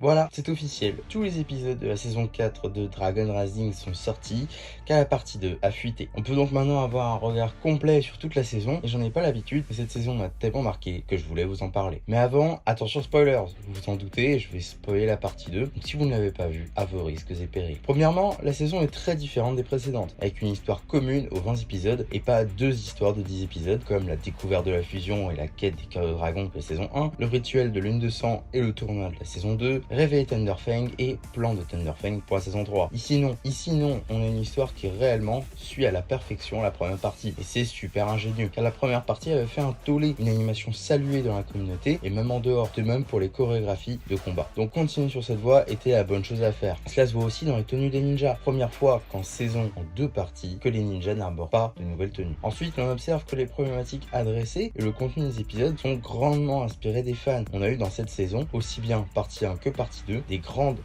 Voilà, c'est officiel. Tous les épisodes de la saison 4 de Dragon Rising sont sortis, car la partie 2 a fuité. On peut donc maintenant avoir un regard complet sur toute la saison, et j'en ai pas l'habitude, mais cette saison m'a tellement marqué que je voulais vous en parler. Mais avant, attention spoilers, vous vous en doutez, je vais spoiler la partie 2, donc si vous ne l'avez pas vue, à vos risques et périls. Premièrement, la saison est très différente des précédentes, avec une histoire commune aux 20 épisodes, et pas deux histoires de 10 épisodes, comme la découverte de la fusion et la quête des cœurs de dragon de la saison 1, le rituel de lune de sang et le tournoi de la saison 2, réveil Thunderfang et plan de Thunderfang pour la saison 3. Ici non, on a une histoire qui réellement suit à la perfection la première partie, et c'est super ingénieux, car la première partie avait fait un tollé, une animation saluée dans la communauté, et même en dehors, de même pour les chorégraphies de combat. Donc continuer sur cette voie était la bonne chose à faire. Cela se voit aussi dans les tenues des ninjas. Première fois qu'en saison en 2 parties, que les ninjas n'arborent pas de nouvelles tenues. Ensuite, on observe que les problématiques adressées et le contenu des épisodes sont grandement inspirés des fans. On a eu dans cette saison, aussi bien partie 1 que partie 2, des grandes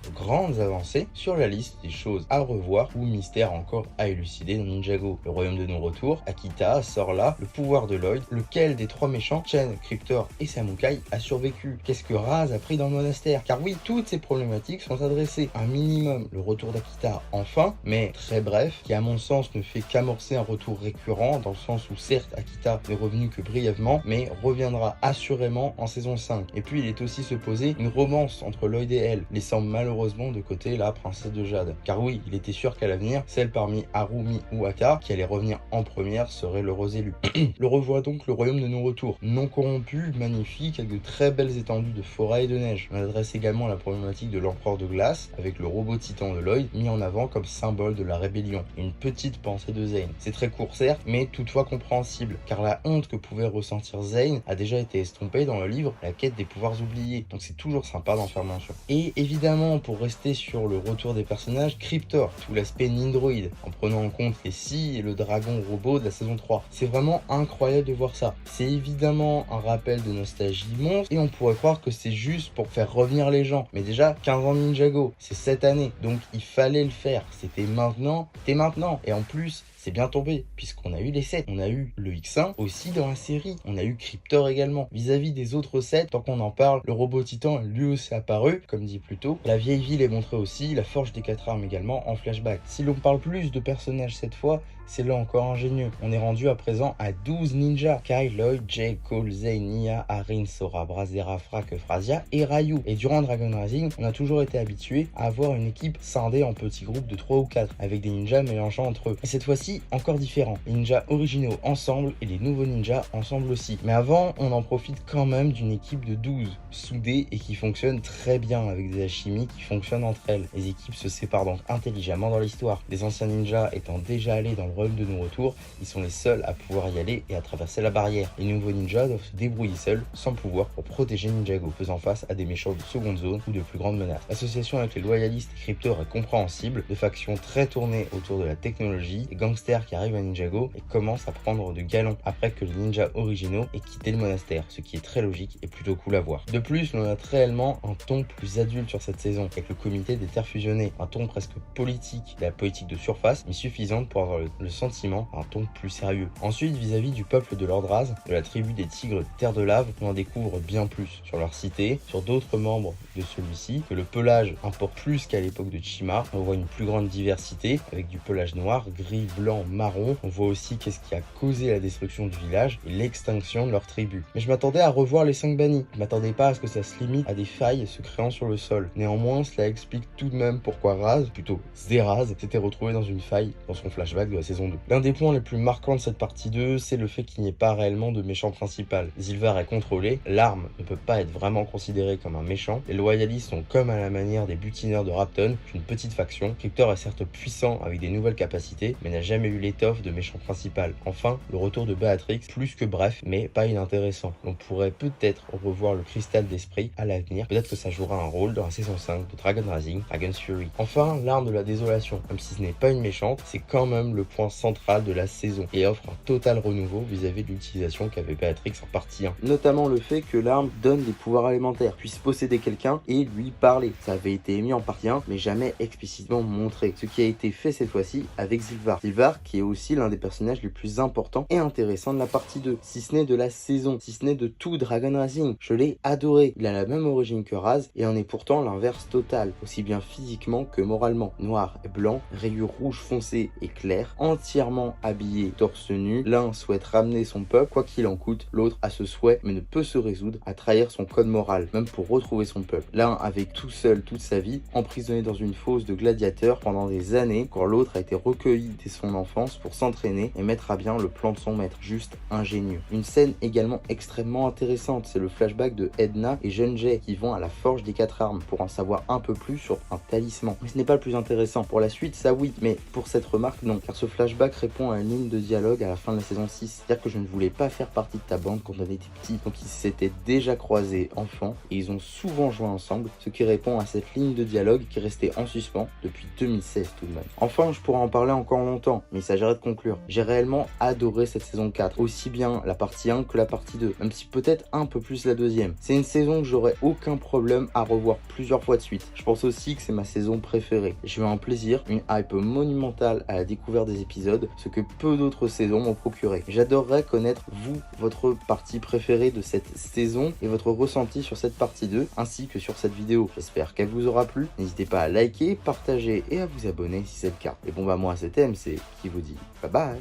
avancées sur la liste des choses à revoir ou mystères encore à élucider dans Ninjago. Le royaume de nos retours, Akita sort là, le pouvoir de Lloyd, lequel des trois méchants, Chen, Cryptor et Samukai, a survécu. Qu'est-ce que Raz a pris dans le monastère? Car oui, toutes ces problématiques sont adressées. Un minimum, le retour d'Akita enfin, mais très bref, qui à mon sens ne fait qu'amorcer un retour récurrent, dans le sens où certes Akita n'est revenu que brièvement, mais reviendra assurément en saison 5. Et puis il est aussi se poser une romance entre Lloyd et elle, laissant malheureusement de côté la princesse de Jade. Car oui, il était sûr qu'à l'avenir, celle parmi Harumi ou Aka qui allait revenir en première serait l'heureuse élue. Le revoit donc le royaume de nos retours, non corrompu, magnifique, avec de très belles étendues de forêt et de neige. On adresse également la problématique de l'empereur de glace, avec le robot titan de Lloyd mis en avant comme symbole de la rébellion. Une petite pensée de Zane. C'est très court certes, mais toutefois compréhensible, car la honte que pouvait ressentir Zane a déjà été estompée dans le livre La quête des pouvoirs oubliés, donc c'est toujours sympa d'en faire mention. Et évidemment, pour rester sur le retour des personnages, Cryptor, tout l'aspect Nindroid, en prenant en compte les scies et le dragon robot de la saison 3. C'est vraiment incroyable de voir ça. C'est évidemment un rappel de nostalgie monstre, et on pourrait croire que c'est juste pour faire revenir les gens. Mais déjà, 15 ans de Ninjago, c'est cette année, donc il fallait le faire. C'était maintenant, Et en plus, c'est bien tombé, puisqu'on a eu les 7. On a eu le X1 aussi dans la série. On a eu Cryptor également. Vis-à-vis des autres 7, tant qu'on en parle, le robot titan lui aussi apparu, comme dit plus tôt. La vieille ville est montrée aussi, la forge des 4 armes également en flashback. Si l'on parle plus de personnages cette fois, c'est là encore ingénieux. On est rendu à présent à 12 ninjas. Kai, Lloyd, Jay, Cole, Zane, Nia, Arin, Sora, Brazera, Frak, Phrasia et Ryu. Et durant Dragon Rising, on a toujours été habitué à avoir une équipe scindée en petits groupes de 3 ou 4, avec des ninjas mélangeant entre eux. Et cette fois-ci, encore différent. Les ninjas originaux ensemble et les nouveaux ninjas ensemble aussi. Mais avant, on en profite quand même d'une équipe de 12, soudée et qui fonctionne très bien, avec des alchimies qui fonctionnent entre elles. Les équipes se séparent donc intelligemment dans l'histoire. Les anciens ninjas étant déjà allés dans le royaume de nos retours, ils sont les seuls à pouvoir y aller et à traverser la barrière. Les nouveaux ninjas doivent se débrouiller seuls, sans pouvoir, pour protéger Ninjago, faisant face à des méchants de seconde zone ou de plus grandes menaces. L'association avec les loyalistes et Cryptor est compréhensible, de factions très tournées autour de la technologie, et gangsters qui arrivent à Ninjago et commencent à prendre de galon après que les ninjas originaux aient quitté le monastère, ce qui est très logique et plutôt cool à voir. De plus, on a réellement un ton plus adulte sur cette saison, avec le comité des terres fusionnées, un ton presque politique, de la politique de surface, mais suffisante pour avoir le sentiment d'un ton plus sérieux. Ensuite, vis-à-vis du peuple de l'Ordraz, de la tribu des tigres de terre de lave, on en découvre bien plus sur leur cité, sur d'autres membres de celui-ci, que le pelage importe plus qu'à l'époque de Chima. On voit une plus grande diversité, avec du pelage noir, gris, blanc, marron. On voit aussi qu'est-ce qui a causé la destruction du village et l'extinction de leur tribu. Mais je m'attendais à revoir les 5 bannis. Je m'attendais pas à ce que ça se limite à des failles se créant sur le sol. Néanmoins, cela explique tout de même pourquoi Raz, plutôt Zeraz, s'était retrouvé dans une faille dans son flashback de la saison 2. L'un des points les plus marquants de cette partie 2, c'est le fait qu'il n'y ait pas réellement de méchant principal. Zilvar est contrôlé, l'arme ne peut pas être vraiment considérée comme un méchant, les loyalistes sont comme à la manière des butineurs de Rapton, une petite faction. Cryptor est certes puissant avec des nouvelles capacités, mais n'a jamais eu l'étoffe de méchant principal. Enfin, le retour de Beatrix, plus que bref, mais pas inintéressant. On pourrait peut-être revoir le cristal d'esprit à l'avenir, peut-être que ça jouera un rôle dans la saison 5 de Dragon Rising, Dragon's Fury. Enfin, l'arme de la désolation, même si ce n'est pas une méchante, c'est quand même le point point central de la saison et offre un total renouveau vis-à-vis de l'utilisation qu'avait Béatrix en partie 1. Notamment le fait que l'arme donne des pouvoirs élémentaires, puisse posséder quelqu'un et lui parler. Ça avait été émis en partie 1 mais jamais explicitement montré, ce qui a été fait cette fois-ci avec Zilvar. Zilvar qui est aussi l'un des personnages les plus importants et intéressants de la partie 2, si ce n'est de la saison, si ce n'est de tout Dragon Rising. Je l'ai adoré, il a la même origine que Raz et en est pourtant l'inverse total, aussi bien physiquement que moralement. Noir et blanc, rayures rouge foncé et clair, entièrement habillé torse nu, l'un souhaite ramener son peuple quoi qu'il en coûte, l'autre a ce souhait mais ne peut se résoudre à trahir son code moral, même pour retrouver son peuple. L'un a vécu tout seul toute sa vie, emprisonné dans une fosse de gladiateurs pendant des années, quand l'autre a été recueilli dès son enfance pour s'entraîner et mettre à bien le plan de son maître, juste ingénieux. Une scène également extrêmement intéressante, c'est le flashback de Edna et Jeune Jay qui vont à la forge des 4 armes pour en savoir un peu plus sur un talisman. Mais ce n'est pas le plus intéressant. Pour la suite, ça oui, mais pour cette remarque, non, car ce flashback répond à une ligne de dialogue à la fin de la saison 6. C'est-à-dire que je ne voulais pas faire partie de ta bande quand on était petit, donc ils s'étaient déjà croisés enfants et ils ont souvent joué ensemble, ce qui répond à cette ligne de dialogue qui restait en suspens depuis 2016 tout de même. Enfin, je pourrais en parler encore longtemps, mais il s'agirait de conclure. J'ai réellement adoré cette saison 4, aussi bien la partie 1 que la partie 2, même si peut-être un peu plus la deuxième. C'est une saison que j'aurais aucun problème à revoir plusieurs fois de suite. Je pense aussi que c'est ma saison préférée. J'ai eu un plaisir, une hype monumentale à la découverte des épisodes, ce que peu d'autres saisons m'ont procuré. J'adorerais connaître, vous, votre partie préférée de cette saison et votre ressenti sur cette partie 2, ainsi que sur cette vidéo. J'espère qu'elle vous aura plu. N'hésitez pas à liker, partager et à vous abonner si c'est le cas. Et bon bah moi c'était MC qui vous dit bye bye.